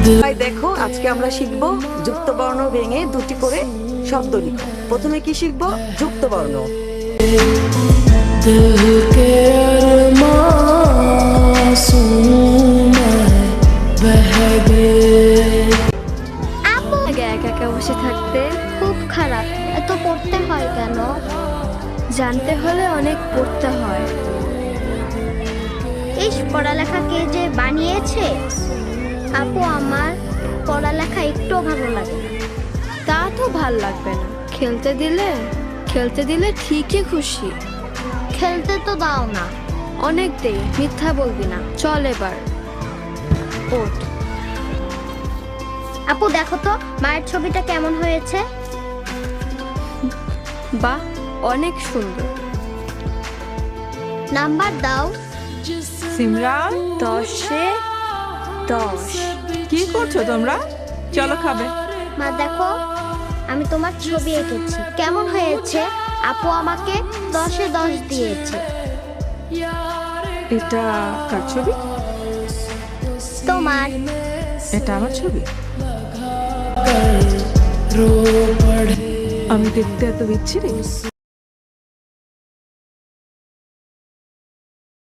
তাই দেখো, আজকে আমরা শিখব যুক্ত বর্ণ ভেঙে দুটি করে শব্দ লিখো। প্রথমে কি শিখব? যুক্ত বর্ণ। আপু একা একা বসে থাকতে খুব খারাপ। এত পড়তে হয় কেন? জানতে হলে অনেক পড়তে হয়। এই পড়ালেখা কে যে বানিয়েছে? আপু, আমার পড়ালেখা একটু ভালো লাগে না। তা তো ভাল লাগবে না। খেলতে দিলে ঠিকই খুশি। খেলতে তো দাও না। অনেক দেই, মিথ্যা বলবি না। চল এবার ওঠ। আপু দেখো তো মায়ের ছবিটা কেমন হয়েছে। বাহ, অনেক সুন্দর। নাম্বার দাও। সিমরান, 10-এ 10। কি করছো তোমরা? চলো খাবে। মা দেখো, আমি তোমার ছবি এঁকেছি। কেমন হয়েছে? আপু আমাকে 10-এ 10 দিয়েছে। এটা কার ছবি? তোমার। এটা আমার ছবি। আমি দেখতে এত বিচ্ছিরি?